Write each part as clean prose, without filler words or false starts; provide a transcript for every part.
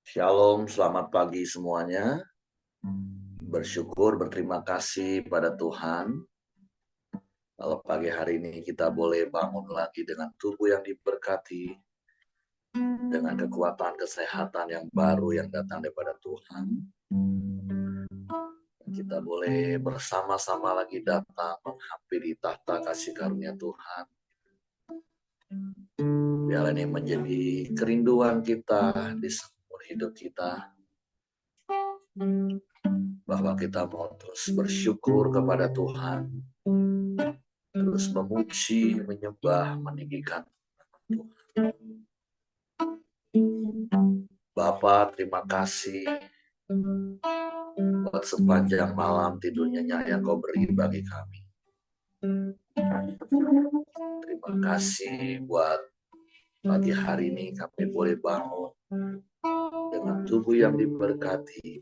Shalom, selamat pagi semuanya. Bersyukur, berterima kasih pada Tuhan. Kalau pagi hari ini kita boleh bangun lagi dengan tubuh yang diberkati, dengan kekuatan kesehatan yang baru yang datang daripada Tuhan. Kita boleh bersama-sama lagi datang menghampiri tahta kasih karunia Tuhan. Biarlah ini menjadi kerinduan kita di seumur hidup kita, bahwa kita mau terus bersyukur kepada Tuhan, terus memuji, menyembah, meninggikan Tuhan. Bapa, terima kasih buat sepanjang malam tidur nyenyak yang Kau beri bagi kami. Terima kasih buat pagi hari ini kami boleh bangun dengan tubuh yang diberkati,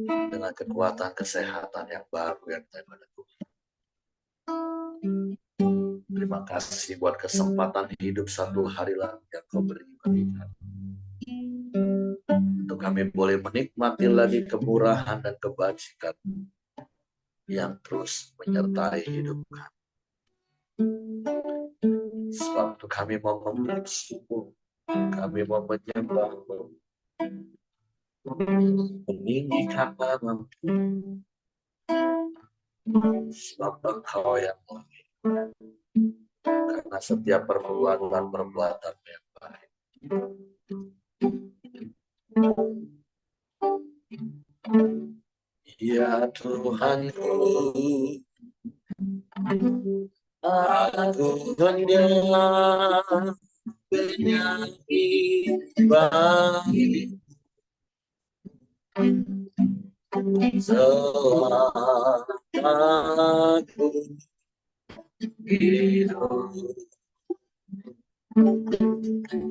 dengan kekuatan kesehatan yang baru yang daripada Tuhan. Terima kasih buat kesempatan hidup satu hari lagi yang Kau beri bagi kami. Untuk kami boleh menikmati lagi kemurahan dan kebajikan yang terus menyertai hidup kami. Sebab itu kami mau bersyukur, kami mau menyembah, meninggikan nama, sebab Engkau yang baik. Karena setiap perbuatan yang baik. Ya Tuhanku, aku hendak bernyanyi bagi selama aku hidup.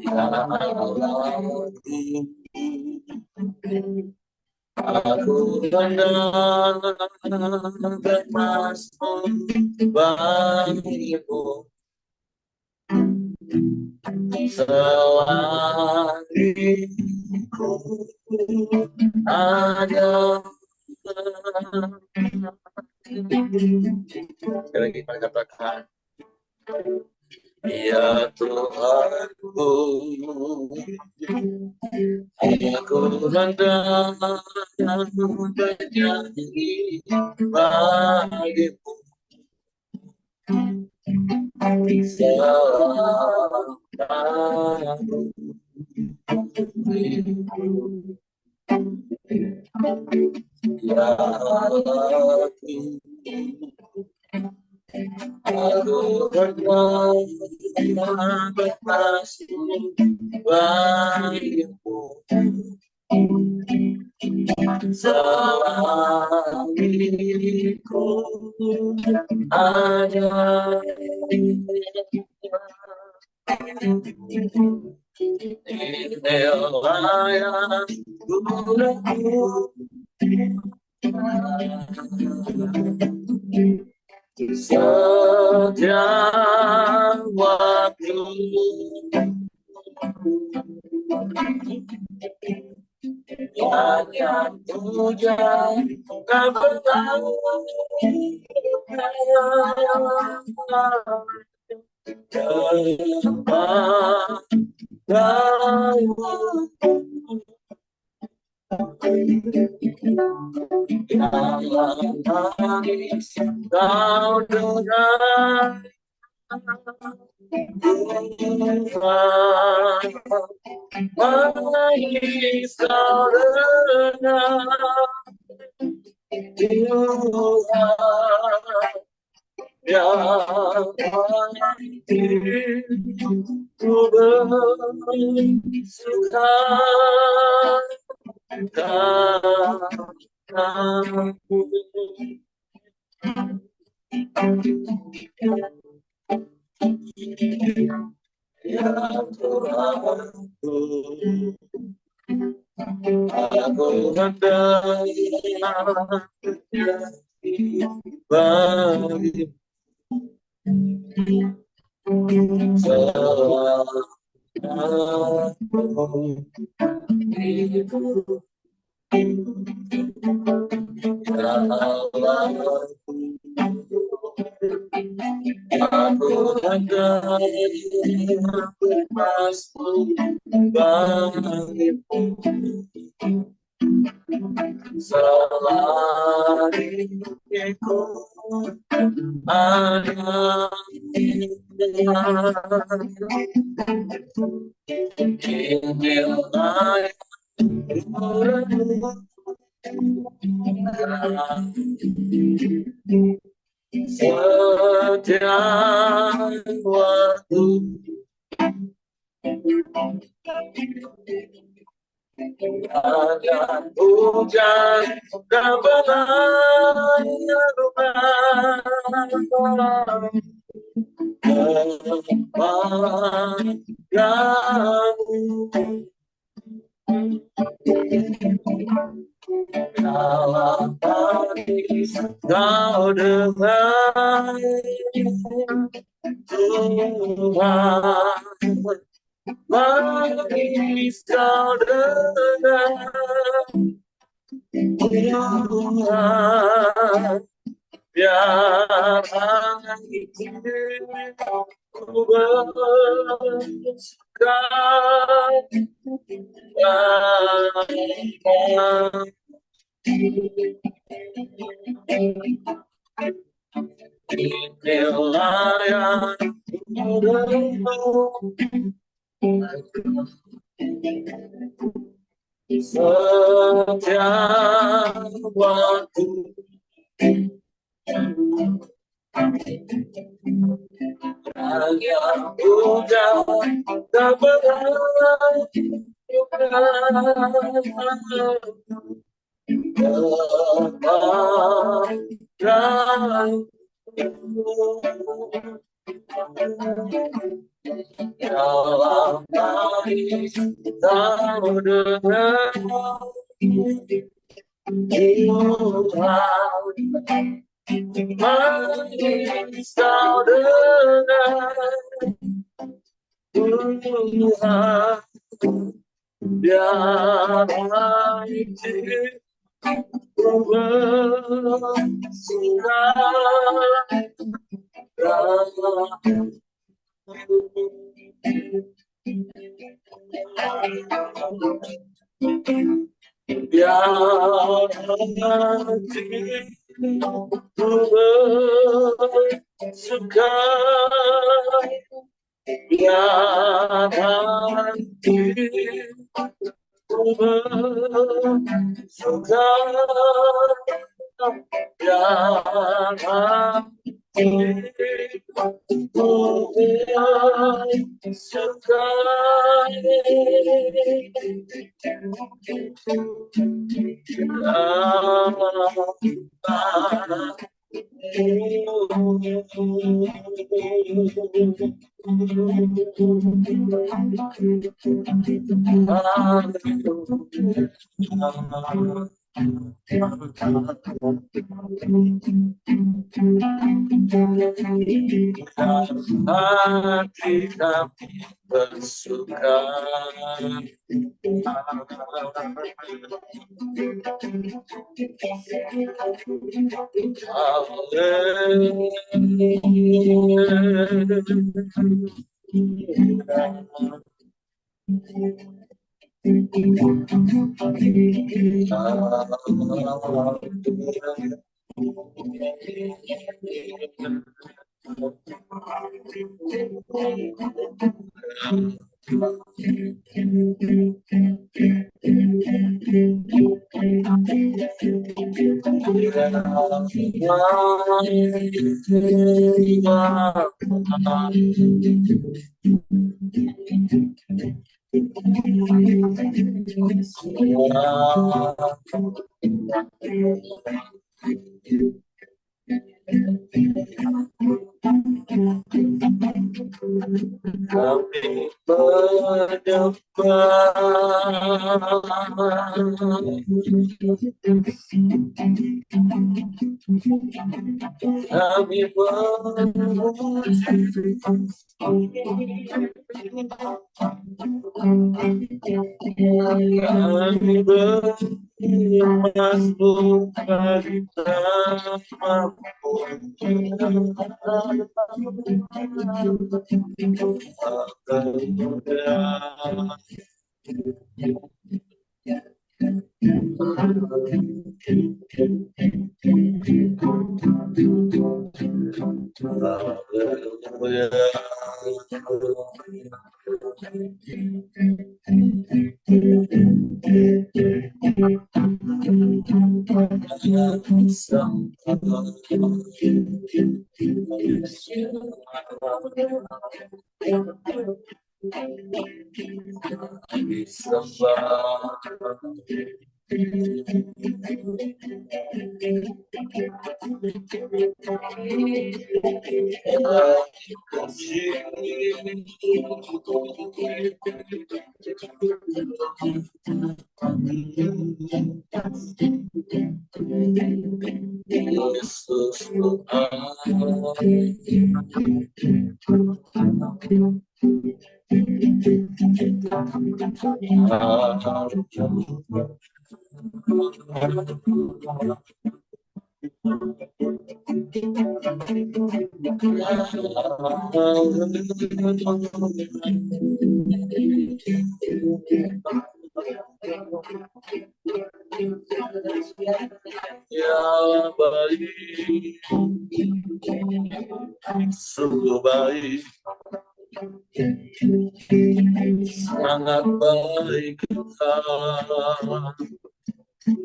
Ya Allahku, aku hendak bermasmur bagimu selagi ku ada. Sekali lagi kita katakan, ya Tuhanku, aku hendak bernyanyi bagimu selama aku hidup. Ya Allahku, aku hendak bermasmur bagimu selagi ku ada. Inilah yang Tuhanku, setiap waktu hanya Tuhan yang bertahu kau dengar menangis kau dengar Tuhan yang ku bersuka kataku. Ya Tuhanku, aku hendak bernyanyi bagimu selama Aku hendak berpasmu bagimu selagi ku ada Inilah setiap waktu ada hujan dan badai kalau pagi kau dengar Tuhan, pagi kau dengar Tuhan, biar hatiku bersuka inilah yang setiap waktu yang udah tak pernah dalam tadi kau dengar Tuhan, manis kau dengar Tuhan, biar hatiku bersuka biar hatiku bersuka biar hatiku bersuka biar hatiku bersuka hati kami bersuka kami berdebat kami Kami bermasuk bagi namamu, Yesus ya baik, sungguh baik, sangat baik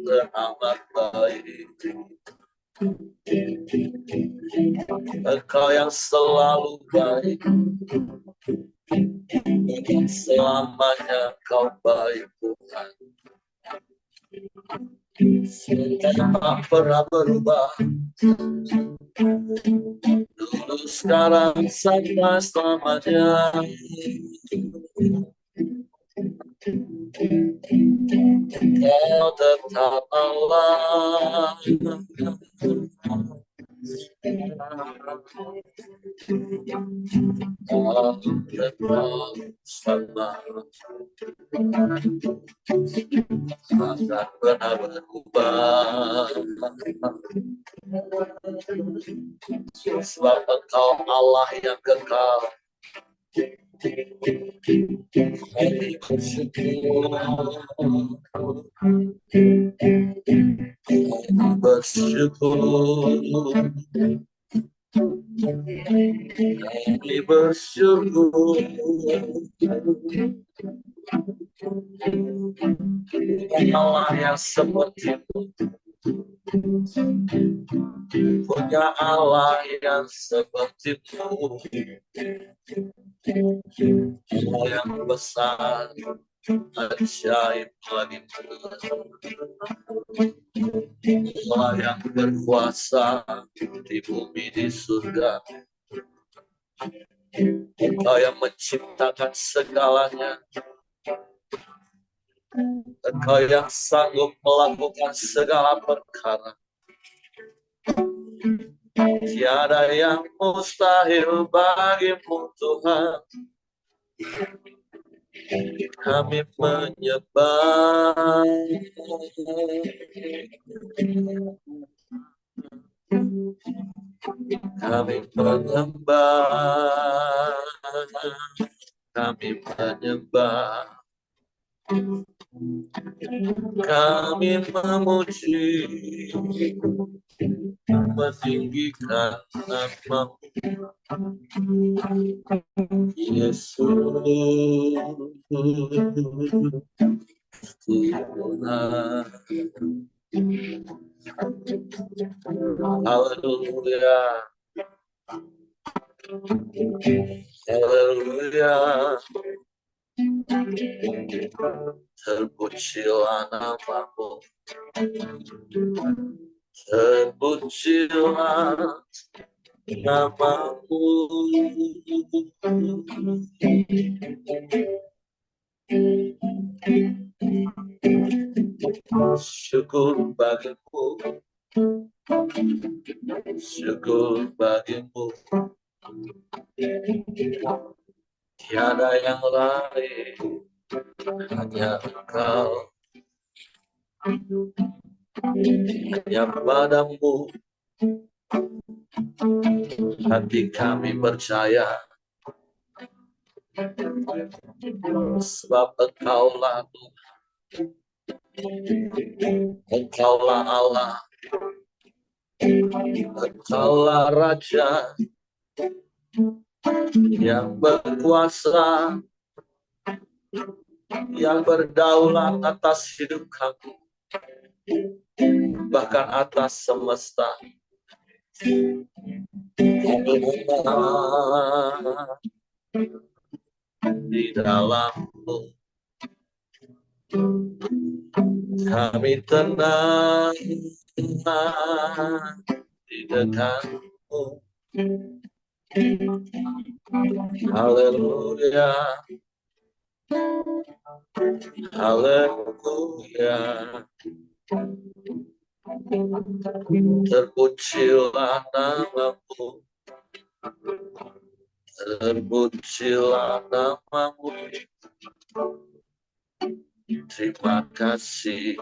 dan amat baik. Engkau yang selalu baik, dan selamanya Kau baik Tuhan. Tak pernah berubah, dulu sekarang sampai selamanya. Kau tetap Allah. Kau tetap sama, tak pernah berubah. Sebab Engkau Allah yang kekal. Kami bersyukur, kami bersyukur, kami bersyukur. Allah yang seperti itu, punya Allah yang seperti itu, Allah yang besar, ajaib lagi, Allah yang berkuasa di bumi di surga. Engkau yang menciptakan segalanya, Engkau yang sanggup melakukan segala perkara. Tiada yang mustahil bagimu Tuhan. Kami menyembah, kami menyembah, kami menyembah, kami memuji, meninggikan nama Yesus Tuhan. Haleluya, haleluya. Terpujilah namamu, terpujilah namamu. Syukur bagimu, syukur bagimu. Tiada yang lain, hanya Engkau, hanya padamu hati kami percaya, sebab Engkaulah Tuhan, Engkaulah Allah, Engkaulah Raja yang berkuasa, yang berdaulat atas hidup kami, bahkan atas semesta. Kami menang di dalam-Mu, kami tenang di dekat-Mu. Haleluya, haleluya. Terpujilah nama-Mu, terpujilah nama-Mu. Terima kasih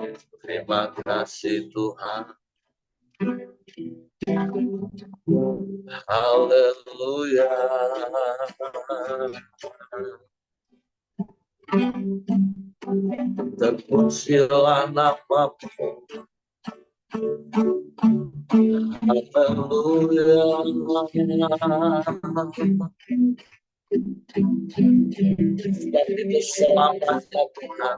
Tuhan. Haleluya. Terpujilah nama-Mu. Haleluya. Dan itu selamat ya Tuhan.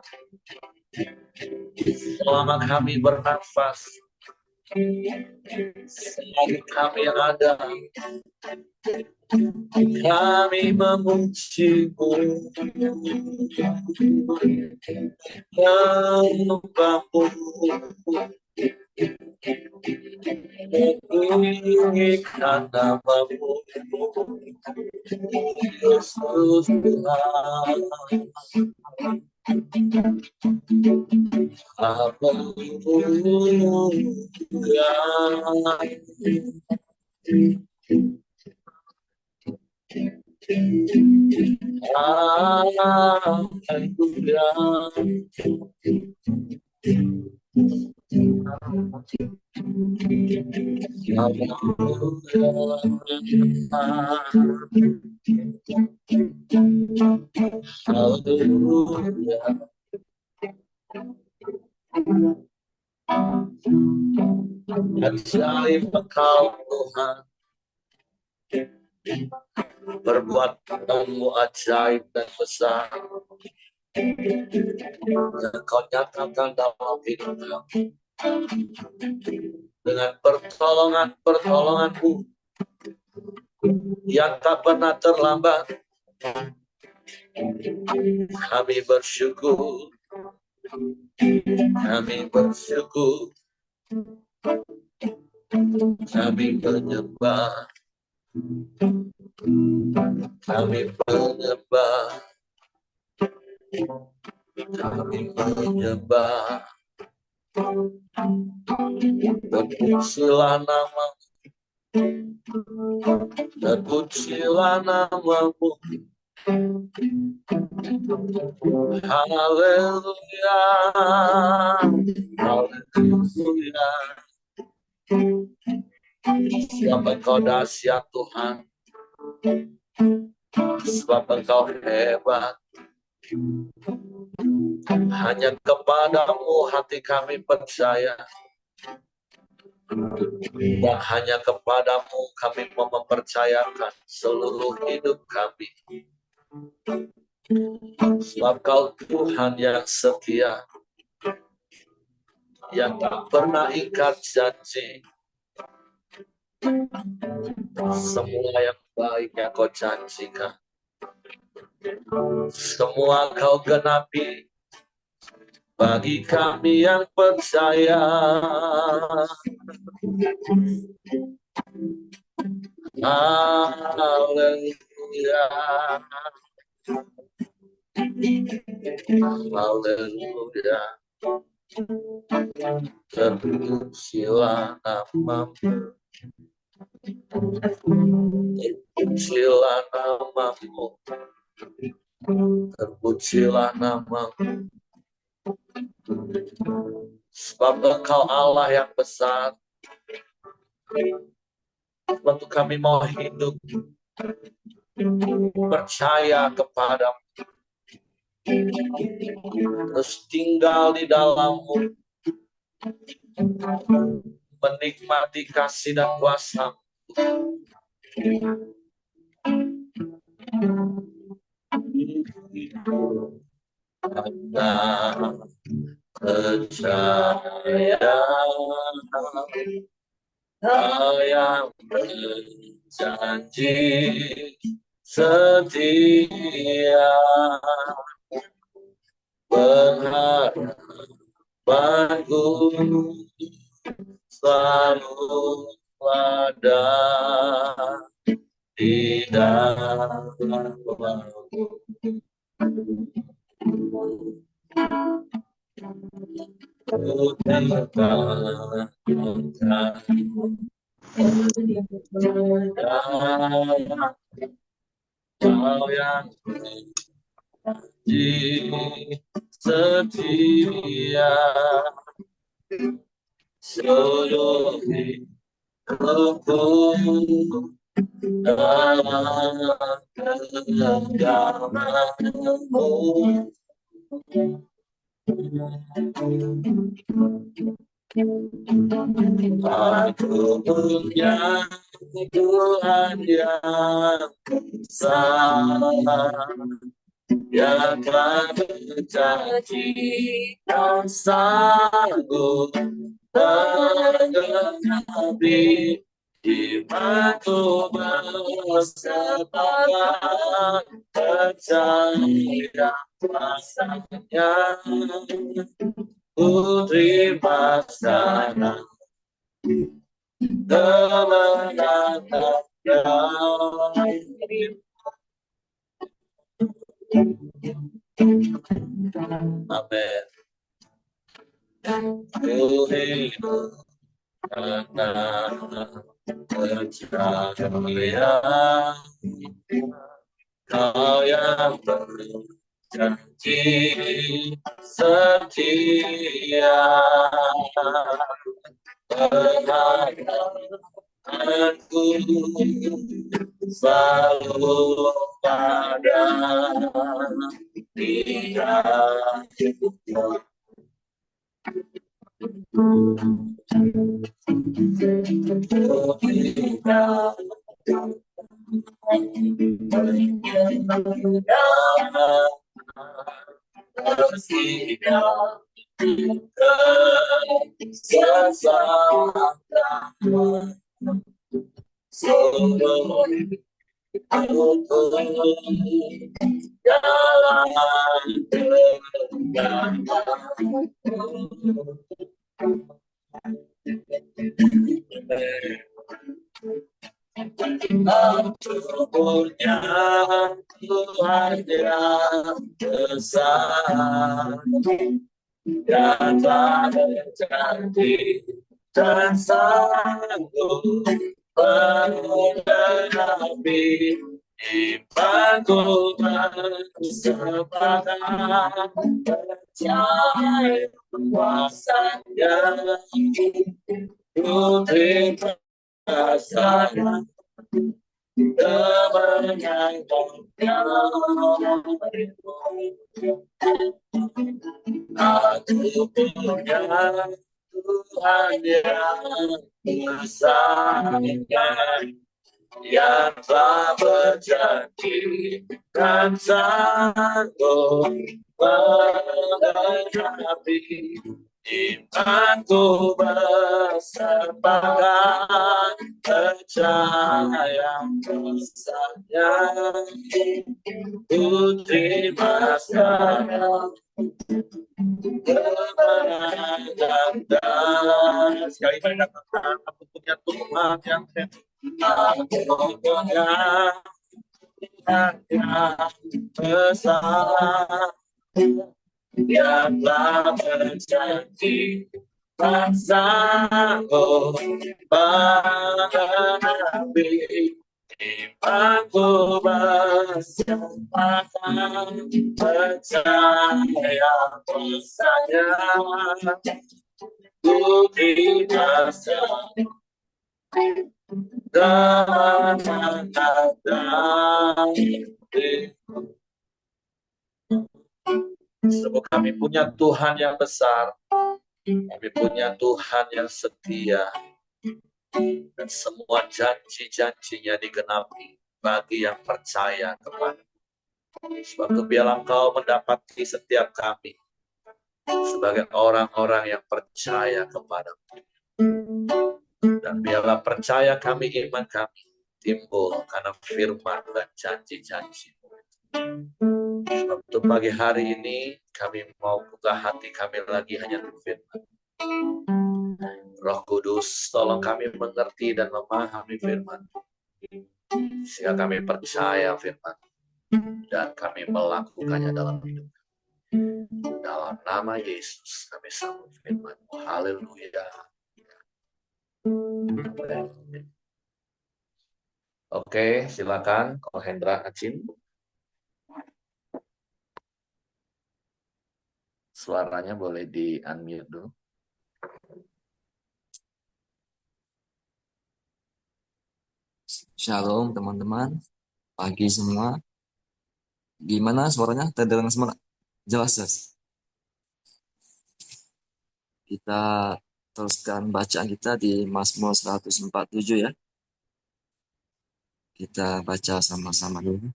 Selama kami bernafas, selagi kami ada, kami memuji-Mu, menyembah-Mu, meninggikan nama-Mu, Yesus Tuhan. Haleluya. Haleluya. Ajaib Engkau Tuhan, perbuatan-Mu ajaib dan besar yang Kau nyatakan dalam hidup kami dengan pertolongan-pertolongan-Mu yang tak pernah terlambat. Kami bersyukur, kami bersyukur, kami menyembah, kami menyembah, kami menyembah. Terpujilah nama-Mu, terpujilah nama-Mu. Haleluya, haleluya. Sebab Engkau dahsyat Tuhan, sebab Engkau hebat. Hanya kepadamu hati kami percaya, dan hanya kepadamu kami mempercayakan seluruh hidup kami. Sebab Kau Tuhan yang setia, yang tak pernah ingkar janji. Semua yang baik yang Kau janjikan, semua Kau genapi bagi kami yang percaya. Haleluya, haleluya. Terpujilah nama-Mu, terpujilah nama-Mu. Terpujilah nama-Mu, sebab Engkau Allah yang besar. Waktu kami mau hidup, percaya kepada-Mu, terus tinggal di dalam-Mu, menikmati kasih dan kuasa. Karena percaya Kau yang berjanji setia, berharapanku selalu ada di dalam-Mu. Ku tinggalkan Kau yang berjanji setia, seluruh hidupku dalam genggaman-Mu. Aku punya Tuhan yang besar, yang telah berjanji dan sanggup menggenapi imanku bersepakat percaya kuasa-Nya. Ku terima sekarang kemenangan-Nya. Amin. Ku hidup karena percaya Kau yang berjanji setia, berharapanku selalu ada di dalam-Mu. Aku punya Tuhan yang besar, yang telah berjanji dan sanggup menggenapi imanku bersepakat percaya kuasa-Nya. Ku terima sekarang kemenangan-Nya. Aku punya Tuhan yang besar, yang telah berjanji dan sanggup menggenapi imanku bersepakat percaya kuasa-Nya. Ku terima sekarang kemenangan-Nya. Sekali lagi katakan, aku punya Tuhan yang aku punya Tuhan yang besar, yang telah berjanji dan sanggup menggenapi Aku bersepakat percaya pesannya, ku tidak dan ada. Sebab kami punya Tuhan yang besar, kami punya Tuhan yang setia, dan semua janji-janjinya digenapi bagi yang percaya kepada. Sebab biarlah Engkau mendapati setiap kami sebagai orang-orang yang percaya kepada, dan biarlah percaya kami, iman kami timbul karena firman dan janji-janji. Sebab itu pagi hari ini kami mau buka hati kami lagi hanya untuk firman. Roh Kudus, tolong kami mengerti dan memahami firman, sehingga kami percaya firman dan kami melakukannya dalam hidup. Dalam nama Yesus kami sambut firman. Haleluya. Oke, silakan Ko Hendra Acin. Suaranya boleh di-unmute dulu. Shalom teman-teman, pagi semua. Gimana suaranya? Terdengar semua? Jelas, jelas. Kita teruskan bacaan kita di Mazmur 147 ya. Kita baca sama-sama dulu.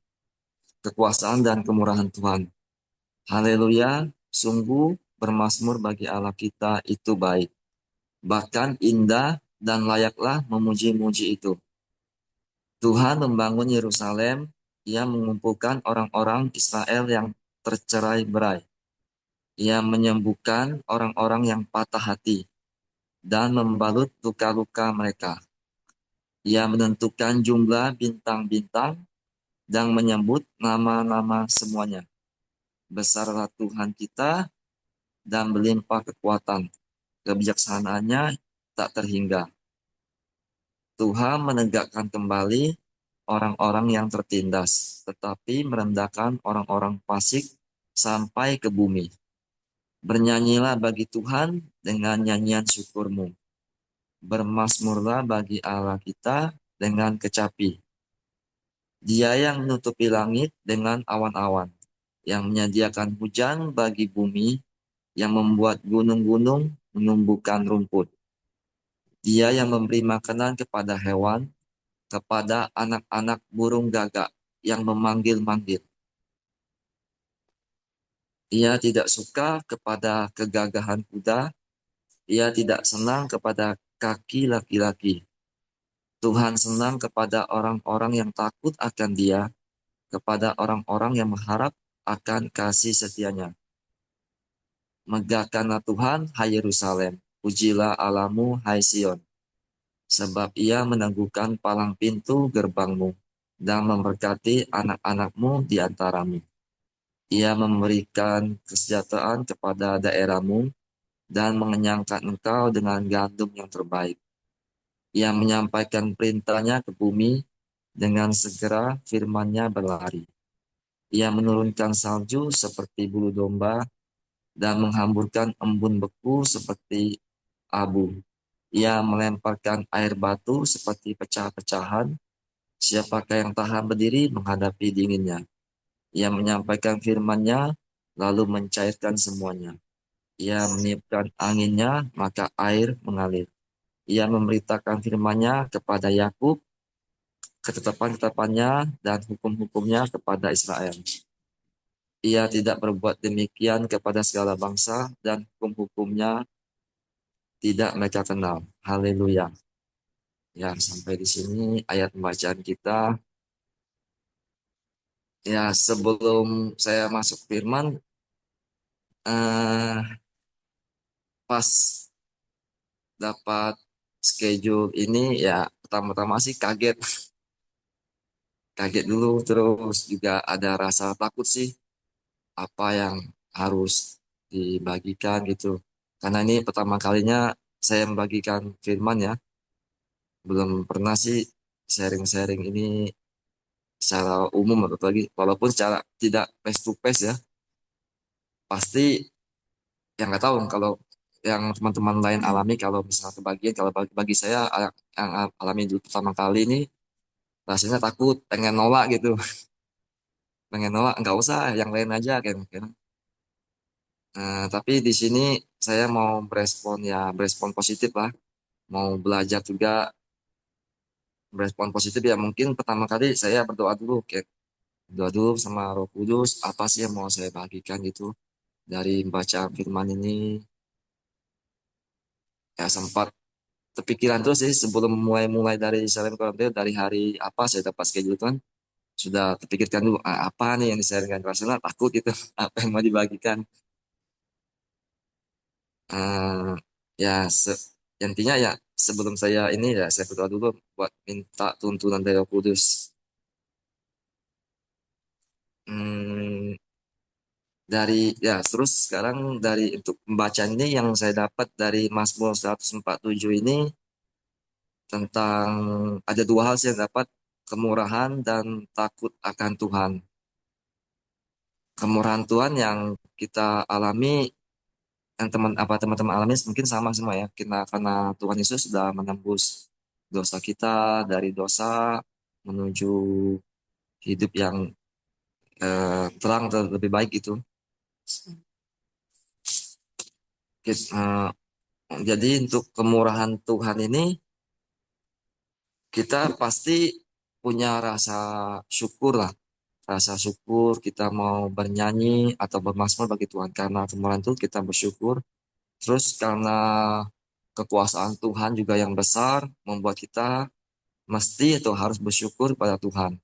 Kekuasaan dan kemurahan Tuhan. Haleluya, sungguh bermazmur bagi Allah kita itu baik. Bahkan indah dan layaklah memuji-muji itu. Tuhan membangun Yerusalem, Ia mengumpulkan orang-orang Israel yang tercerai-berai. Ia menyembuhkan orang-orang yang patah hati dan membalut luka-luka mereka. Ia menentukan jumlah bintang-bintang dan menyebut nama-nama semuanya. Besarlah Tuhan kita dan berlimpah kekuatan. Kebijaksanaannya tak terhingga. Tuhan menegakkan kembali orang-orang yang tertindas, tetapi merendahkan orang-orang fasik sampai ke bumi. Bernyanyilah bagi Tuhan dengan nyanyian syukurmu. Bermazmurlah bagi Allah kita dengan kecapi. Dia yang menutupi langit dengan awan-awan, yang menyediakan hujan bagi bumi, yang membuat gunung-gunung menumbuhkan rumput. Dia yang memberi makanan kepada hewan, kepada anak-anak burung gagak yang memanggil-manggil. Ia tidak suka kepada kegagahan kuda, ia tidak senang kepada kaki laki-laki. Tuhan senang kepada orang-orang yang takut akan Dia, kepada orang-orang yang mengharap akan kasih setianya. Megahkanlah Tuhan, hai Yerusalem, pujilah Allahmu, hai Sion, sebab Ia meneguhkan palang pintu gerbangmu dan memberkati anak-anakmu di antaramu. Ia memberikan kesejahteraan kepada daerahmu dan mengenyangkan engkau dengan gandum yang terbaik. Ia menyampaikan perintahnya ke bumi, dengan segera firman-Nya berlari. Ia menurunkan salju seperti bulu domba dan menghamburkan embun beku seperti abu. Ia melemparkan air batu seperti pecah-pecahan. Siapakah yang tahan berdiri menghadapi dinginnya? Ia menyampaikan firman-Nya lalu mencairkan semuanya. Ia meniupkan anginnya, maka air mengalir. Ia memberitakan firman-Nya kepada Yakub, ketetapan-ketetapannya dan hukum-hukumnya kepada Israel. Ia tidak berbuat demikian kepada segala bangsa dan hukum-hukumnya tidak mereka kenal. Haleluya. Ya, sampai di sini ayat pembacaan kita. Ya, sebelum saya masuk firman, pas dapat schedule ini, ya pertama-tama sih kaget. Kaget dulu, terus juga ada rasa takut sih apa yang harus dibagikan gitu. Karena ini pertama kalinya saya membagikan firman ya. Belum pernah sih sharing-sharing ini secara umum atau lagi walaupun secara tidak face to face ya, pasti yang nggak tahu kalau yang teman-teman lain alami kalau misalnya kebagian, kalau bagi saya yang alami dulu pertama kali ini rasanya takut, pengen nolak gitu. Pengen nolak, nggak usah yang lain aja kan. Tapi di sini saya mau berespon ya, berespon positif lah, mau belajar juga berespon positif ya. Mungkin pertama kali saya berdoa dulu kayak berdoa dulu sama Roh Kudus, apa sih yang mau saya bagikan gitu dari baca firman ini. Ya sempat kepikiran tuh sih sebelum mulai dari Salam Koronel, dari hari apa saya dapat schedule kan, sudah terpikirkan dulu, apa nih yang disarankan rasional, takut gitu apa yang mau dibagikan. eh ya intinya ya sebelum saya ini ya saya berdoa dulu buat minta tuntunan dari Roh Kudus. Hmm, dari ya terus sekarang dari untuk pembacaan ini yang saya dapat dari Mazmur 147 ini tentang ada dua hal sih yang dapat, kemurahan dan takut akan Tuhan. Kemurahan Tuhan yang kita alami, yang teman-teman alami mungkin sama semua ya, karena Tuhan Yesus sudah menembus dosa kita dari dosa menuju hidup yang terang atau lebih baik itu. Jadi untuk kemurahan Tuhan ini kita pasti punya rasa syukur lah, rasa syukur kita mau bernyanyi atau bermazmur bagi Tuhan karena kemurahan itu kita bersyukur. Terus karena kekuasaan Tuhan juga yang besar membuat kita mesti atau harus bersyukur pada Tuhan.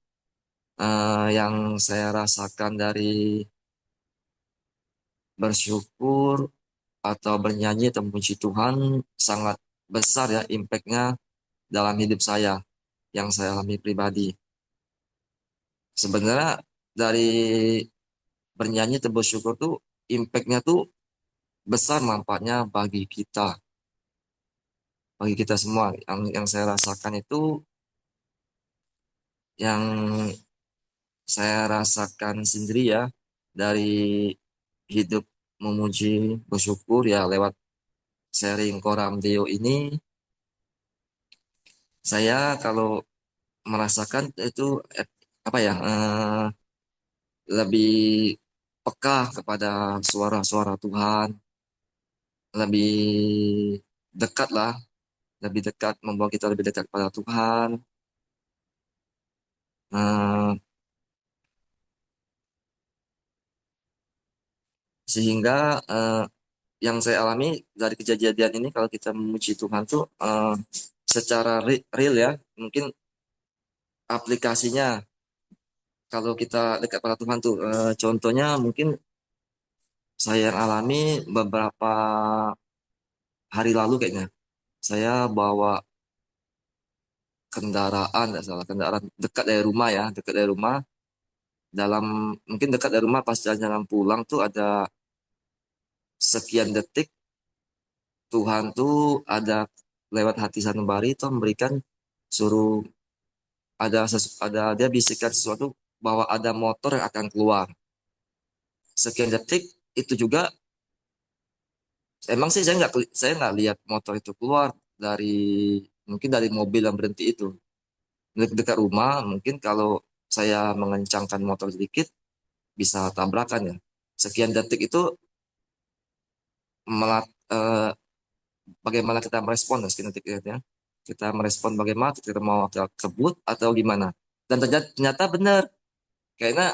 Yang saya rasakan dari bersyukur atau bernyanyi atau memuji Tuhan sangat besar ya impactnya dalam hidup saya yang saya alami pribadi. Sebenarnya dari bernyanyi atau bersyukur tuh impactnya tuh besar manfaatnya bagi kita semua. Yang saya rasakan itu yang saya rasakan sendiri ya dari hidup memuji bersyukur ya lewat sharing Koram Deo ini, saya kalau merasakan itu apa ya lebih peka kepada suara-suara Tuhan, lebih dekat lah, lebih dekat membawa kita lebih dekat pada Tuhan. Eh, Sehingga yang saya alami dari kejadian ini kalau kita memuji Tuhan tuh secara real ya, mungkin aplikasinya kalau kita dekat pada Tuhan tuh contohnya mungkin saya yang alami beberapa hari lalu kayaknya saya bawa kendaraan, nggak salah kendaraan dekat dari rumah ya, dekat dari rumah, dalam mungkin dekat dari rumah pas jalan-jalan pulang tuh ada sekian detik Tuhan tuh ada lewat hati sanubari tuh memberikan suruh ada dia bisikan sesuatu bahwa ada motor yang akan keluar. Sekian detik itu juga emang sih saya nggak lihat motor itu keluar dari mungkin dari mobil yang berhenti itu dekat rumah, mungkin kalau saya mengencangkan motor sedikit bisa tabrakan ya. Sekian detik itu melat, eh, bagaimana kita merespon ya, sekian detik itu ya. Kita merespon bagaimana kita mau kebut atau gimana. Dan ternyata benar kayaknya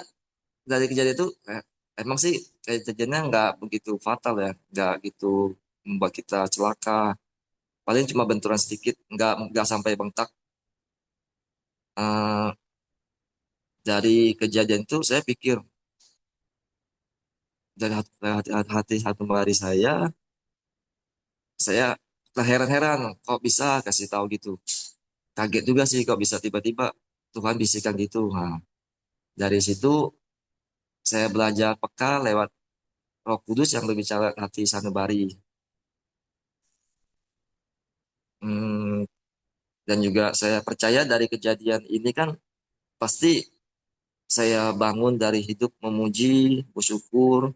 dari kejadian itu emang sih kejadiannya nggak begitu fatal ya, nggak gitu membuat kita celaka, paling cuma benturan sedikit, nggak sampai bengkak. Eh, dari kejadian itu saya pikir dari hati satu hari saya heran-heran kok bisa kasih tahu gitu, kaget juga sih kok bisa tiba-tiba Tuhan bisikan gitu. Nah, dari situ saya belajar peka lewat Roh Kudus yang berbicara hati sanubari. Hmm, Dan juga saya percaya dari kejadian ini kan pasti saya bangun dari hidup memuji, bersyukur,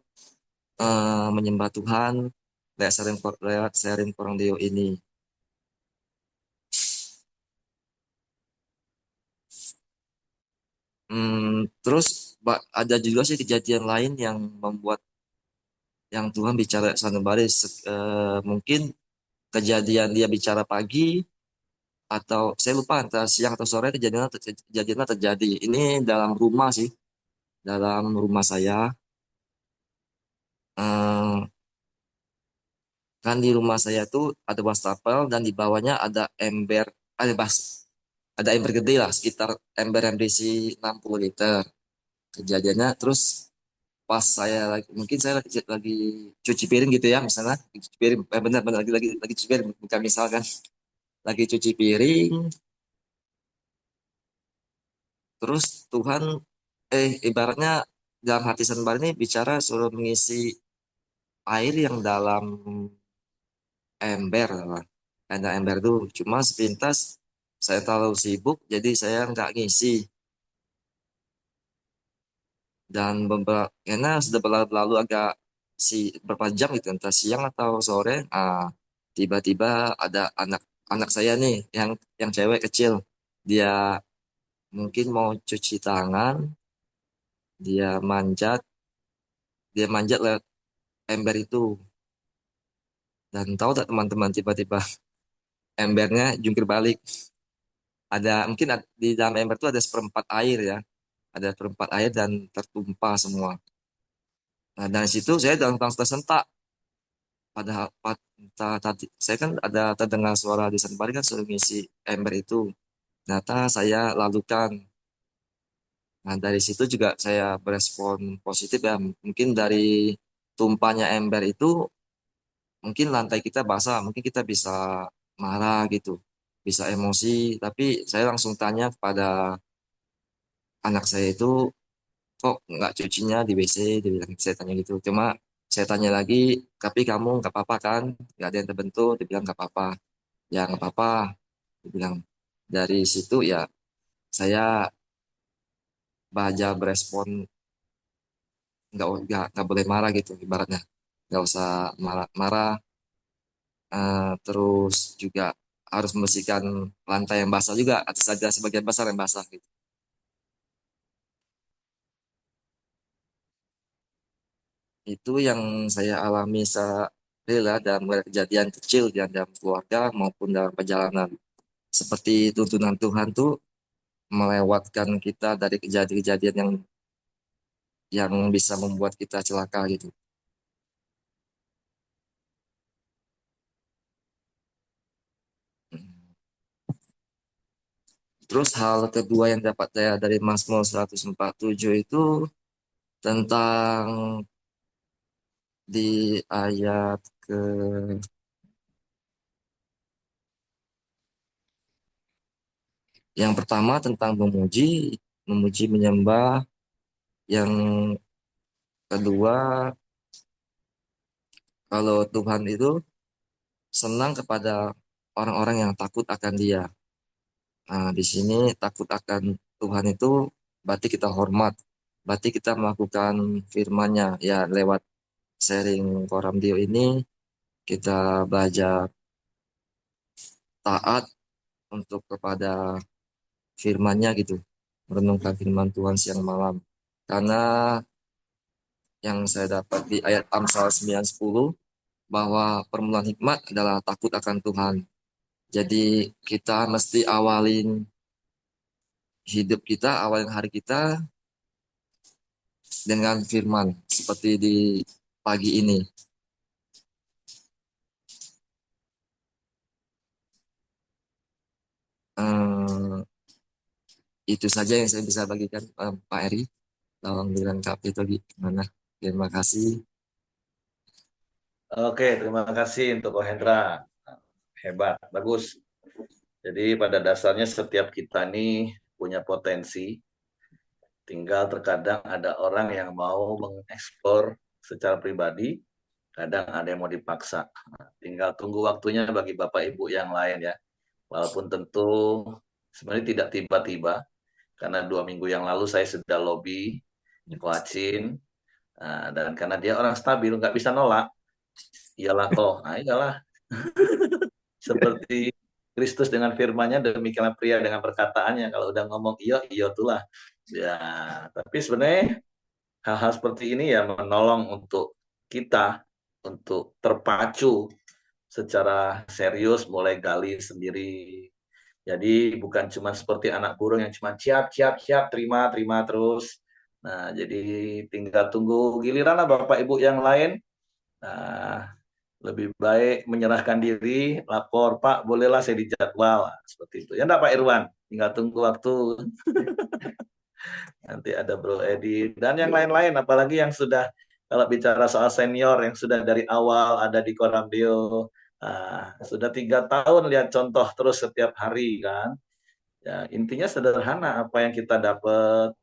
menyembah Tuhan lewat sharing Korang Deo ini. Terus ada juga sih kejadian lain yang membuat yang Tuhan bicara sanubari. Mungkin kejadian dia bicara pagi atau saya lupa antara siang atau sore kejadiannya terjadi. Ini dalam rumah sih, dalam rumah saya. Eh, kan di rumah saya tuh ada wastafel dan di bawahnya ada ember, ada ember gede lah, sekitar ember yang berisi 60 liter. Kejadiannya terus pas saya lagi, mungkin saya lagi cuci piring gitu ya, misalnya cuci piring, benar-benar lagi cuci piring, bukan misalkan lagi cuci piring, terus Tuhan ibaratnya dalam hati sanubari ini bicara suruh mengisi air yang dalam ember lah. Ada ember tuh cuma sepintas saya terlalu sibuk jadi saya nggak ngisi, dan beberapa karena sudah berlalu agak beberapa jam gitu entah siang atau sore, tiba-tiba ada anak anak saya nih yang cewek kecil, dia mungkin mau cuci tangan, dia manjat dia manjat lewat ember itu. Dan tahu tak teman-teman, tiba-tiba embernya jungkir balik. Ada mungkin di dalam ember itu ada seperempat air ya, ada seperempat air dan tertumpah semua. Nah dari situ saya langsung tersentak. Padahal tadi saya kan ada terdengar suara di sanubari kan suruh ngisi ember itu. Ternyata saya lalukan. Nah dari situ juga saya berespon positif ya. Mungkin dari tumpahnya ember itu mungkin lantai kita basah, mungkin kita bisa marah gitu, bisa emosi. Tapi saya langsung tanya kepada anak saya itu, kok nggak cucinya di WC, dia bilang, saya tanya gitu. Cuma saya tanya lagi, tapi kamu nggak apa-apa kan, nggak ada yang terbentuk, dia bilang nggak apa-apa. Ya nggak apa-apa, dia bilang. Dari situ ya saya baca berespon, nggak boleh marah gitu ibaratnya, nggak usah marah-marah. Terus juga harus membersihkan lantai yang basah juga, atas saja sebagian besar yang basah gitu. Itu yang saya alami rela dalam kejadian kecil di dalam keluarga maupun dalam perjalanan. Seperti tuntunan Tuhan tuh melewatkan kita dari kejadian-kejadian yang bisa membuat kita celaka gitu. Terus hal kedua yang dapat saya dari Mazmur 147 itu tentang di ayat ke yang pertama tentang memuji menyembah. Yang kedua, kalau Tuhan itu senang kepada orang-orang yang takut akan Dia. Nah, di sini takut akan Tuhan itu berarti kita hormat, berarti kita melakukan firman-Nya ya lewat sharing Koram Dio ini kita belajar taat untuk kepada firman-Nya gitu, merenungkan firman Tuhan siang malam. Karena yang saya dapat di ayat Amsal 9:10 bahwa permulaan hikmat adalah takut akan Tuhan. Jadi kita mesti awalin hidup kita, awalin hari kita dengan firman seperti di pagi ini. Eh, itu saja yang saya bisa bagikan, Pak Eri. Tolong dilengkapi itu gimana. Terima kasih. Oke, terima kasih untuk Ko Hendra. Hebat, bagus. Jadi pada dasarnya setiap kita nih punya potensi. Tinggal terkadang ada orang yang mau mengeksplor secara pribadi, kadang ada yang mau dipaksa. Tinggal tunggu waktunya bagi Bapak Ibu yang lain ya. Walaupun tentu sebenarnya tidak tiba-tiba, karena 2 minggu yang lalu saya sudah lobby Coachin, dan karena dia orang stabil, nggak bisa nolak, iyalah kok, iyalah. Seperti Kristus dengan firman-Nya, demikianlah pria dengan perkataannya. Kalau udah ngomong iya, iya itulah. Ya, tapi sebenarnya hal-hal seperti ini ya menolong untuk kita untuk terpacu secara serius, mulai gali sendiri. Jadi bukan cuma seperti anak burung yang cuma siap, siap, siap, terima, terima terus. Nah, jadi tinggal tunggu giliran lah Bapak Ibu yang lain. Nah, lebih baik menyerahkan diri, lapor, Pak, bolehlah saya dijadwal. Seperti itu. Ya enggak Pak Irwan? Tinggal tunggu waktu. Nanti ada Bro Edi. Dan yang lain-lain, apalagi yang sudah, kalau bicara soal senior, yang sudah dari awal ada di Korambil, sudah 3 tahun lihat contoh terus setiap hari kan. Ya, intinya sederhana, apa yang kita dapat.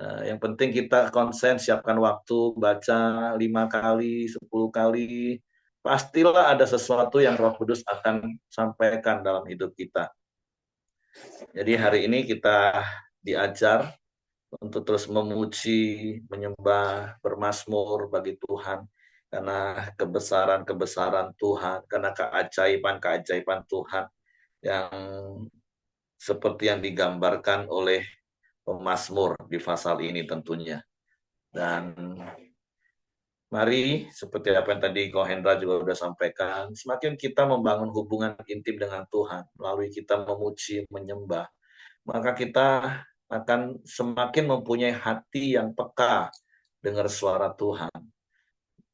Yang penting kita konsen, siapkan waktu, baca 5 kali, 10 kali. Pastilah ada sesuatu yang Roh Kudus akan sampaikan dalam hidup kita. Jadi hari ini kita diajar untuk terus memuji, menyembah, bermazmur bagi Tuhan. Karena kebesaran-kebesaran Tuhan, karena keajaiban-keajaiban Tuhan yang seperti yang digambarkan oleh pemazmur di pasal ini tentunya. Dan mari, seperti apa yang tadi Ko Hendra juga sudah sampaikan, semakin kita membangun hubungan intim dengan Tuhan, melalui kita memuji, menyembah, maka kita akan semakin mempunyai hati yang peka dengar suara Tuhan.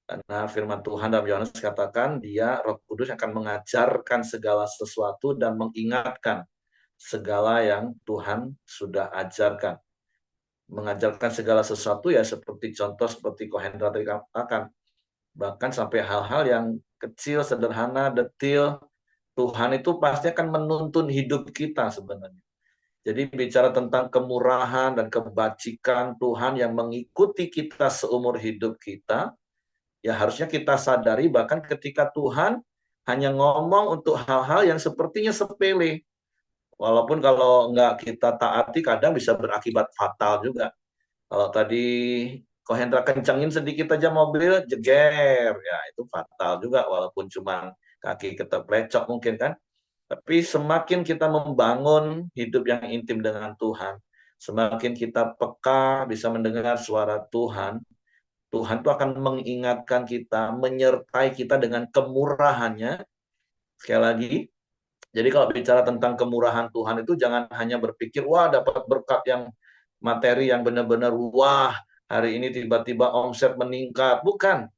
Karena firman Tuhan dalam Yohanes katakan, dia, Roh Kudus akan mengajarkan segala sesuatu dan mengingatkan segala yang Tuhan sudah ajarkan. Mengajarkan segala sesuatu ya seperti contoh seperti Ko Hendra tadi katakan, bahkan sampai hal-hal yang kecil, sederhana, detil, Tuhan itu pasti akan menuntun hidup kita sebenarnya. Jadi bicara tentang kemurahan dan kebajikan Tuhan yang mengikuti kita seumur hidup kita, ya harusnya kita sadari bahkan ketika Tuhan hanya ngomong untuk hal-hal yang sepertinya sepele. Walaupun kalau nggak kita taati kadang bisa berakibat fatal juga. Kalau tadi Kohendra kencengin sedikit aja mobil, jeger. Ya, itu fatal juga walaupun cuma kaki keteplecok mungkin kan. Tapi semakin kita membangun hidup yang intim dengan Tuhan, semakin kita peka bisa mendengar suara Tuhan, Tuhan itu akan mengingatkan kita, menyertai kita dengan kemurahannya. Sekali lagi, jadi kalau bicara tentang kemurahan Tuhan itu jangan hanya berpikir, wah dapat berkat yang materi yang benar-benar, wah hari ini tiba-tiba omset meningkat. Bukan.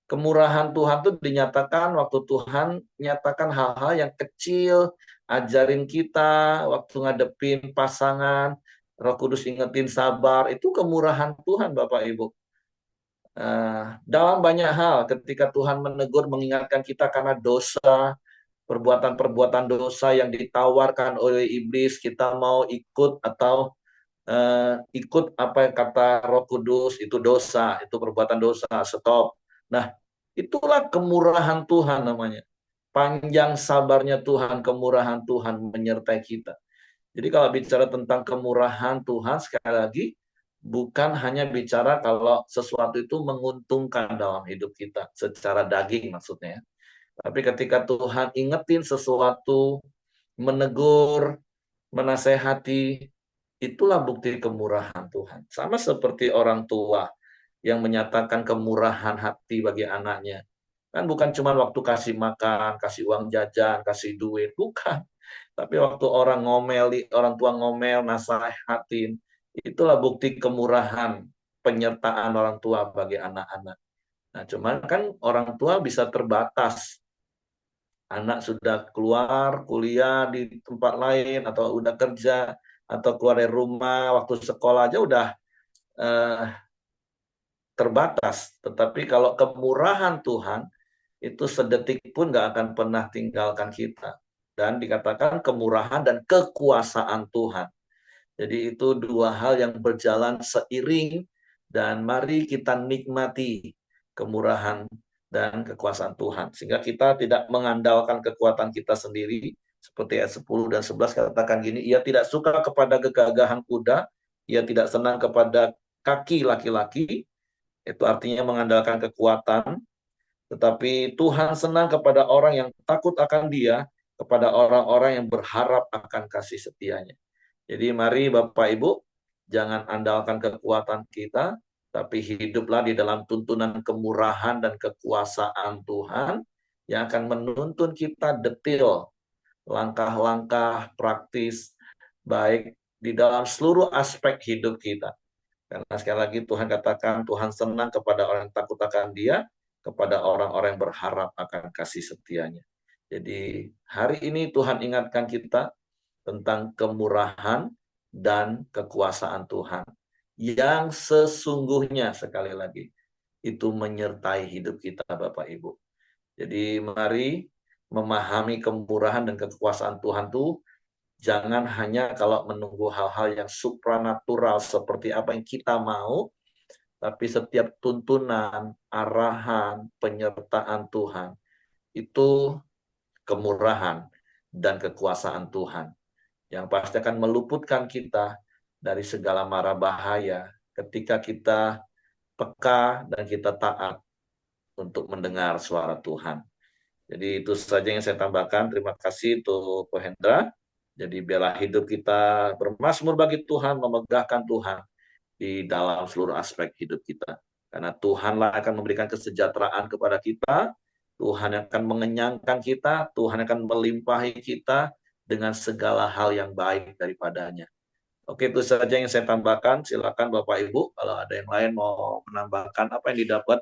Kemurahan Tuhan itu dinyatakan waktu Tuhan nyatakan hal-hal yang kecil, ajarin kita waktu ngadepin pasangan, Roh Kudus ingetin sabar, itu kemurahan Tuhan Bapak Ibu. Dalam banyak hal ketika Tuhan menegur, mengingatkan kita karena dosa, perbuatan-perbuatan dosa yang ditawarkan oleh iblis, kita mau ikut atau ikut apa yang kata Roh Kudus, itu dosa, itu perbuatan dosa, stop. Nah, itulah kemurahan Tuhan namanya. Panjang sabarnya Tuhan, kemurahan Tuhan menyertai kita. Jadi kalau bicara tentang kemurahan Tuhan, sekali lagi, bukan hanya bicara kalau sesuatu itu menguntungkan dalam hidup kita, secara daging maksudnya. Tapi ketika Tuhan ingetin sesuatu, menegur, menasehati, itulah bukti kemurahan Tuhan. Sama seperti orang tua yang menyatakan kemurahan hati bagi anaknya. Kan bukan cuma waktu kasih makan, kasih uang jajan, kasih duit, bukan. Tapi waktu orang tua ngomel, nasihatin, itulah bukti kemurahan penyertaan orang tua bagi anak-anak. Nah, cuman kan orang tua bisa terbatas. Anak sudah keluar kuliah di tempat lain atau udah kerja atau keluar dari rumah, waktu sekolah aja udah eh, terbatas. Tetapi kalau kemurahan Tuhan itu sedetik pun nggak akan pernah tinggalkan kita. Dan dikatakan kemurahan dan kekuasaan Tuhan. Jadi itu dua hal yang berjalan seiring dan mari kita nikmati kemurahan dan kekuasaan Tuhan. Sehingga kita tidak mengandalkan kekuatan kita sendiri, Seperti ayat 10 dan 11 katakan gini, ia tidak suka kepada kegagahan kuda, ia tidak senang kepada kaki laki-laki, itu artinya mengandalkan kekuatan, tetapi Tuhan senang kepada orang yang takut akan Dia, kepada orang-orang yang berharap akan kasih setianya. Jadi mari Bapak Ibu, jangan andalkan kekuatan kita, tapi hiduplah di dalam tuntunan kemurahan dan kekuasaan Tuhan yang akan menuntun kita detail, langkah-langkah praktis, baik di dalam seluruh aspek hidup kita. Karena sekali lagi Tuhan katakan, Tuhan senang kepada orang yang takut akan Dia, kepada orang-orang yang berharap akan kasih setianya. Jadi hari ini Tuhan ingatkan kita tentang kemurahan dan kekuasaan Tuhan yang sesungguhnya, sekali lagi, itu menyertai hidup kita Bapak Ibu. Jadi mari memahami kemurahan dan kekuasaan Tuhan itu jangan hanya kalau menunggu hal-hal yang supranatural seperti apa yang kita mau, tapi setiap tuntunan, arahan, penyertaan Tuhan itu kemurahan dan kekuasaan Tuhan yang pasti akan meluputkan kita dari segala mara bahaya ketika kita peka dan kita taat untuk mendengar suara Tuhan. Jadi itu saja yang saya tambahkan. Terima kasih untuk Ko Hendra. Jadi biarlah hidup kita bermazmur bagi Tuhan, memegahkan Tuhan di dalam seluruh aspek hidup kita. Karena Tuhanlah akan memberikan kesejahteraan kepada kita, Tuhan akan mengenyangkan kita, Tuhan akan melimpahi kita dengan segala hal yang baik daripadanya. Oke, itu saja yang saya tambahkan. Silakan Bapak Ibu, kalau ada yang lain mau menambahkan apa yang didapat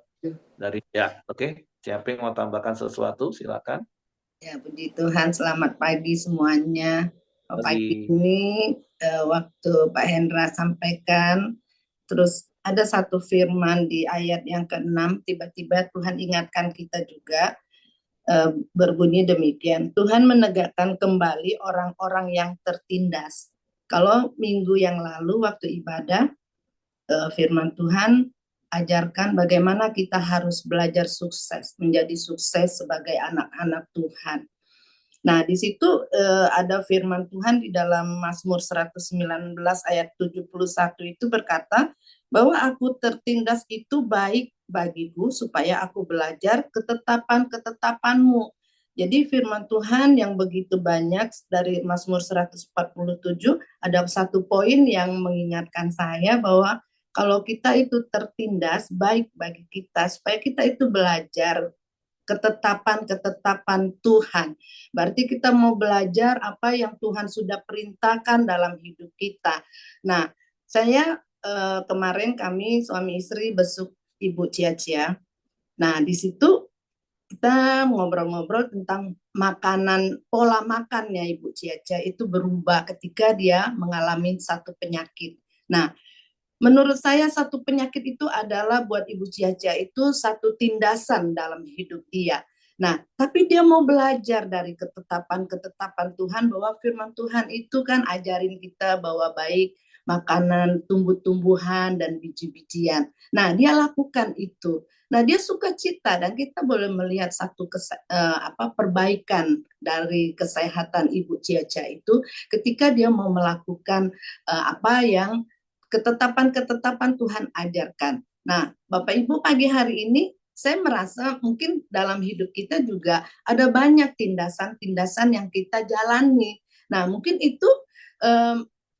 dari oke. Siapa yang mau tambahkan sesuatu, silakan. Ya, puji Tuhan, selamat pagi semuanya. Pagi Pagi. ini waktu Pak Hendra sampaikan, terus ada satu firman di ayat yang ke-6, tiba-tiba Tuhan ingatkan kita juga, berbunyi demikian, Tuhan menegakkan kembali orang-orang yang tertindas. Kalau minggu yang lalu waktu ibadah, firman Tuhan ajarkan bagaimana kita harus belajar sukses, menjadi sukses sebagai anak-anak Tuhan. Nah, di situ ada firman Tuhan di dalam Mazmur 119 ayat 71 itu berkata bahwa aku tertindas itu baik bagiku supaya aku belajar ketetapan-ketetapanmu. Jadi firman Tuhan yang begitu banyak dari Mazmur 147 ada satu poin yang mengingatkan saya bahwa kalau kita itu tertindas, baik bagi kita, supaya kita itu belajar ketetapan-ketetapan Tuhan. Berarti kita mau belajar apa yang Tuhan sudah perintahkan dalam hidup kita. Nah, saya kemarin kami suami istri besuk Ibu Cia-Cia. Nah, di situ kita ngobrol-ngobrol tentang makanan, pola makannya Ibu Cia-Cia itu berubah ketika dia mengalami satu penyakit. Nah, menurut saya satu penyakit itu adalah buat Ibu Cia-Cia itu satu tindasan dalam hidup dia. Nah, tapi dia mau belajar dari ketetapan-ketetapan Tuhan bahwa firman Tuhan itu kan ajarin kita bahwa baik makanan, tumbuh-tumbuhan dan biji-bijian. Nah, dia lakukan itu. Nah, dia suka cita dan kita boleh melihat satu perbaikan dari kesehatan Ibu Cia-Cia itu ketika dia mau melakukan apa yang ketetapan-ketetapan Tuhan ajarkan. Nah, Bapak Ibu pagi hari ini saya merasa mungkin dalam hidup kita juga ada banyak tindasan-tindasan yang kita jalani. Nah, mungkin itu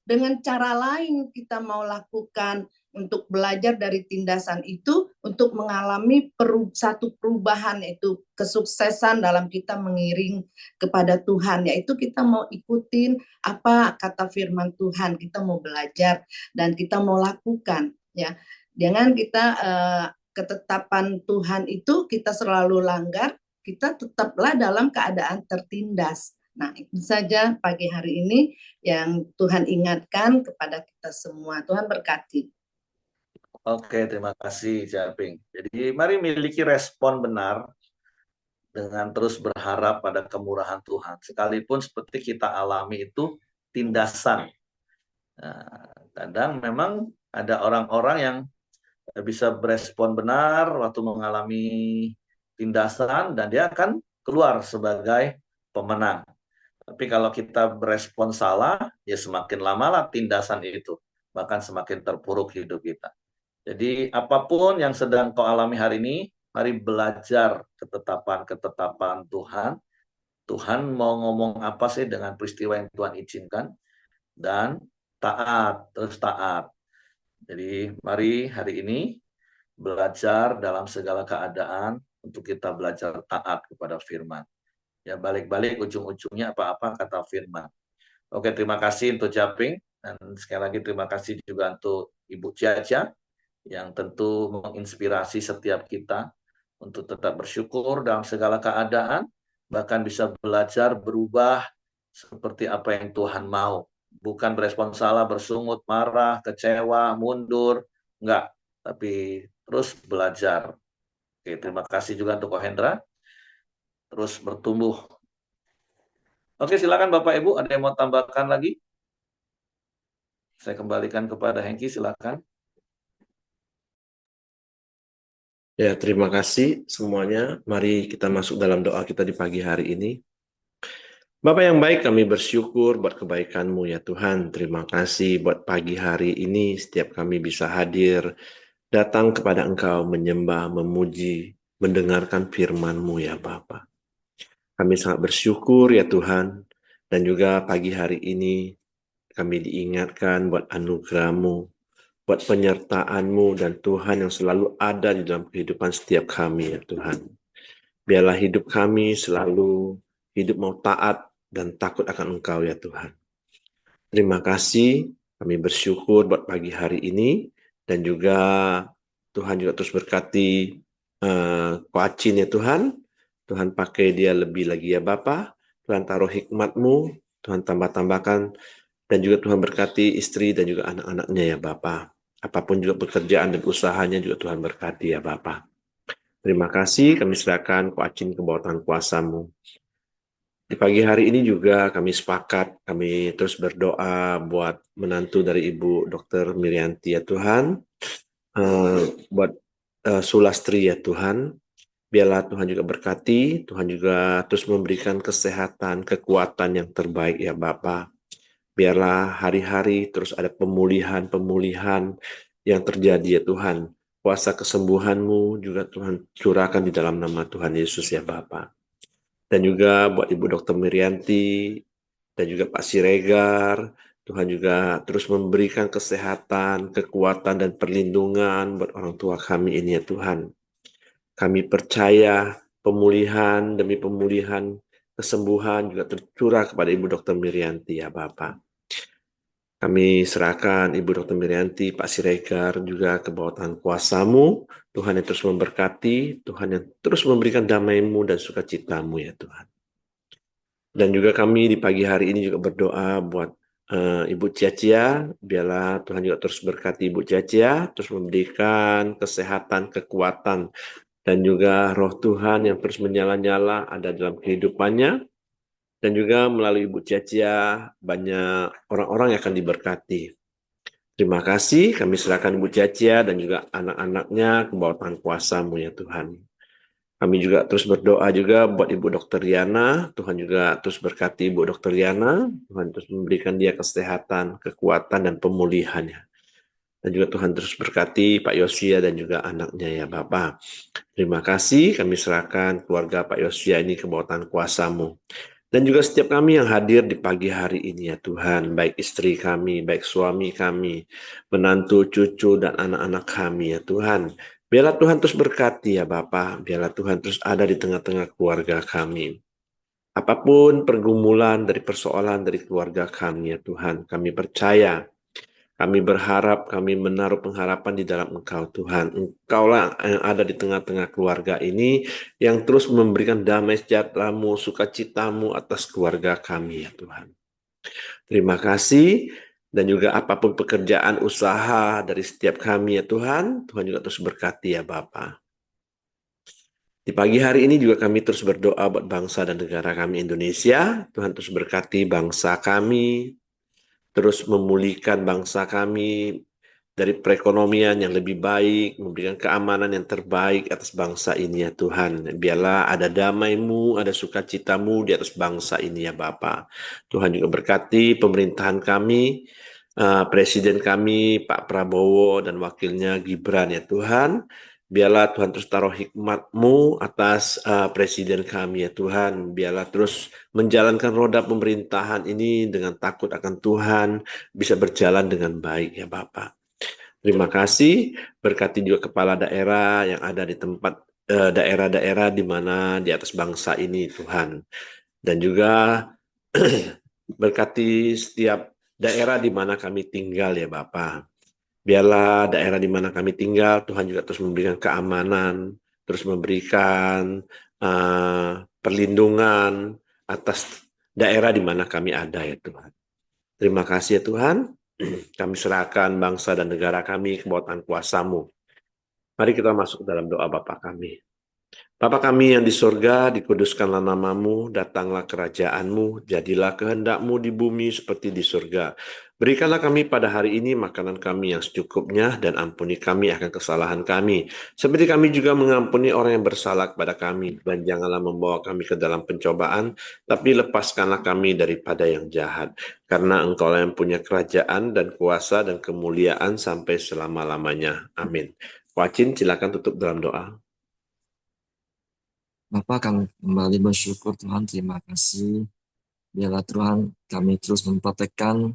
dengan cara lain kita mau lakukan untuk belajar dari tindasan itu untuk mengalami satu perubahan, yaitu kesuksesan dalam kita mengiring kepada Tuhan, yaitu kita mau ikutin apa kata firman Tuhan, kita mau belajar dan kita mau lakukan, ya. Jangan kita ketetapan Tuhan itu kita selalu langgar, kita tetaplah dalam keadaan tertindas. Nah, itu saja pagi hari ini yang Tuhan ingatkan kepada kita semua. Tuhan berkati. Oke, terima kasih Japing. Jadi mari miliki respon benar dengan terus berharap pada kemurahan Tuhan. Sekalipun seperti kita alami itu tindasan. Nah, kadang memang ada orang-orang yang bisa berespon benar waktu mengalami tindasan dan dia akan keluar sebagai pemenang. Tapi kalau kita berespon salah, ya semakin lamalah tindasan itu, bahkan semakin terpuruk hidup kita. Jadi apapun yang sedang kau alami hari ini, mari belajar ketetapan-ketetapan Tuhan. Tuhan mau ngomong apa sih dengan peristiwa yang Tuhan izinkan, dan taat, terus taat. Jadi mari hari ini belajar dalam segala keadaan untuk kita belajar taat kepada firman. Ya, balik-balik ujung-ujungnya apa-apa kata firman. Oke, terima kasih untuk Japing, dan sekali lagi terima kasih juga untuk Ibu Ciacia yang tentu menginspirasi setiap kita untuk tetap bersyukur dalam segala keadaan, bahkan bisa belajar berubah seperti apa yang Tuhan mau. Bukan berespon salah, bersungut, marah, kecewa, mundur, enggak, tapi terus belajar. Oke, terima kasih juga untuk Ko Hendra, terus bertumbuh. Oke, silakan Bapak Ibu, ada yang mau tambahkan lagi? Saya kembalikan kepada Hengki, silakan. Ya, terima kasih semuanya. Mari kita masuk dalam doa kita di pagi hari ini. Bapak yang baik, kami bersyukur buat kebaikan-Mu ya Tuhan. Terima kasih buat pagi hari ini, setiap kami bisa hadir, datang kepada Engkau, menyembah, memuji, mendengarkan firman-Mu ya Bapa. Kami sangat bersyukur ya Tuhan, dan juga pagi hari ini kami diingatkan buat anugerah-Mu, buat penyertaan-Mu dan Tuhan yang selalu ada di dalam kehidupan setiap kami ya Tuhan. Biarlah hidup kami selalu hidup mau taat dan takut akan Engkau ya Tuhan. Terima kasih, kami bersyukur buat pagi hari ini, dan juga Tuhan juga terus berkati Ko Acin ya Tuhan. Tuhan pakai dia lebih lagi ya Bapa. Tuhan taruh hikmat-Mu, Tuhan tambah-tambahkan, dan juga Tuhan berkati istri dan juga anak-anaknya ya Bapa. Apapun juga pekerjaan dan usahanya juga Tuhan berkati ya Bapa. Terima kasih, kami serahkan Ko Acin ke bawah tangan kuasa-Mu. Di pagi hari ini juga kami sepakat, kami terus berdoa buat menantu dari Ibu Dr. Mirianti ya Tuhan, buat Sulastri ya Tuhan. Biarlah Tuhan juga berkati, Tuhan juga terus memberikan kesehatan, kekuatan yang terbaik ya Bapa. Biarlah hari-hari terus ada pemulihan-pemulihan yang terjadi ya Tuhan. Kuasa kesembuhan-Mu juga Tuhan curahkan di dalam nama Tuhan Yesus ya Bapa. Dan juga buat Ibu Dr. Mirianti dan juga Pak Siregar, Tuhan juga terus memberikan kesehatan, kekuatan, dan perlindungan buat orang tua kami ini ya Tuhan. Kami percaya pemulihan demi pemulihan, kesembuhan juga tercurah kepada Ibu Dr. Mirianti ya Bapak. Kami serahkan Ibu Dr. Mirianti, Pak Siregar juga ke bawah tangan kuasa-Mu. Tuhan yang terus memberkati, Tuhan yang terus memberikan damai-Mu dan sukacita-Mu ya Tuhan. Dan juga kami di pagi hari ini juga berdoa buat Ibu Ciacia, biarlah Tuhan juga terus berkati Ibu Ciacia, terus memberikan kesehatan, kekuatan, dan juga roh Tuhan yang terus menyala-nyala ada dalam kehidupannya. Dan juga melalui Ibu Ciacia banyak orang-orang yang akan diberkati. Terima kasih, kami serahkan Ibu Ciacia dan juga anak-anaknya ke bawah tangan kuasa-Mu ya Tuhan. Kami juga terus berdoa juga buat Ibu Dr. Yana, Tuhan juga terus berkati Ibu Dr. Yana, Tuhan terus memberikan dia kesehatan, kekuatan, dan pemulihannya. Dan juga Tuhan terus berkati Pak Yosia dan juga anaknya ya Bapak. Terima kasih, kami serahkan keluarga Pak Yosia ini ke bawah tangan kuasa-Mu. Dan juga setiap kami yang hadir di pagi hari ini ya Tuhan, baik istri kami, baik suami kami, menantu, cucu, dan anak-anak kami ya Tuhan. Biarlah Tuhan terus berkati ya Bapak, biarlah Tuhan terus ada di tengah-tengah keluarga kami. Apapun pergumulan dari persoalan dari keluarga kami ya Tuhan, kami percaya, kami berharap, kami menaruh pengharapan di dalam Engkau Tuhan. Engkaulah yang ada di tengah-tengah keluarga ini, yang terus memberikan damai sejahtera-Mu, sukacita-Mu atas keluarga kami ya Tuhan. Terima kasih, dan juga apapun pekerjaan usaha dari setiap kami ya Tuhan, Tuhan juga terus berkati ya Bapa. Di pagi hari ini juga kami terus berdoa buat bangsa dan negara kami Indonesia. Tuhan terus berkati bangsa kami, terus memulihkan bangsa kami, dari perekonomian yang lebih baik, memberikan keamanan yang terbaik atas bangsa ini ya Tuhan. Biarlah ada damai-Mu, ada sukacita-Mu di atas bangsa ini ya Bapa. Tuhan juga berkati pemerintahan kami, Presiden kami, Pak Prabowo, dan wakilnya Gibran ya Tuhan. Biarlah Tuhan terus taruh hikmat-Mu atas Presiden kami ya Tuhan. Biarlah terus menjalankan roda pemerintahan ini dengan takut akan Tuhan, bisa berjalan dengan baik ya Bapak. Terima kasih, berkati juga kepala daerah yang ada di tempat daerah-daerah di mana di atas bangsa ini Tuhan. Dan juga berkati setiap daerah di mana kami tinggal ya Bapak. Biarlah daerah di mana kami tinggal, Tuhan juga terus memberikan keamanan, terus memberikan perlindungan atas daerah di mana kami ada ya Tuhan. Terima kasih ya Tuhan. Kami serahkan bangsa dan negara kami ke bawah tangan kuasa-Mu. Mari kita masuk dalam doa Bapa kami. Bapa kami yang di surga, dikuduskanlah nama-Mu, datanglah kerajaan-Mu, jadilah kehendak-Mu di bumi seperti di surga. Berikanlah kami pada hari ini makanan kami yang secukupnya, dan ampuni kami akan kesalahan kami, seperti kami juga mengampuni orang yang bersalah kepada kami. Dan janganlah membawa kami ke dalam pencobaan, tapi lepaskanlah kami daripada yang jahat. Karena Engkaulah yang punya kerajaan dan kuasa dan kemuliaan sampai selama-lamanya. Amin. Wacin, silakan tutup dalam doa. Bapak, kami kembali bersyukur Tuhan, terima kasih. Biarlah Tuhan kami terus mempraktekkan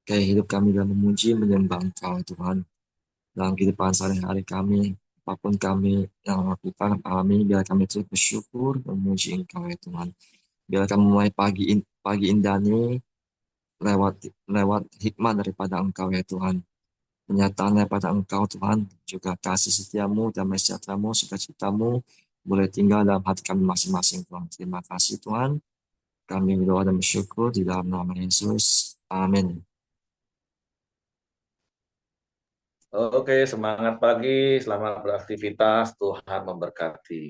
gaya hidup kami dalam memuji, menyembah Engkau Tuhan. Dalam kehidupan sehari-hari kami, apapun kami yang lakukan, alami, biar kami terus bersyukur, memuji Engkau ya Tuhan. Biar kami mulai pagi indah ini lewat hikmah daripada Engkau ya Tuhan. Penyataan daripada Engkau Tuhan, juga kasih setiamu, damai sejahtera-Mu, sukacita-Mu, boleh tinggal dalam hati kami masing-masing Tuhan. Terima kasih Tuhan. Kami berdoa dan bersyukur di dalam nama Yesus. Amin. Oke, semangat pagi, selamat beraktivitas, Tuhan memberkati.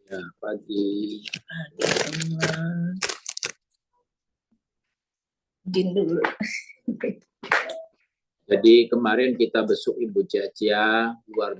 Ya, pagi. Izin dulu. Jadi kemarin kita besuk Ibu Ciacia, luar biasa.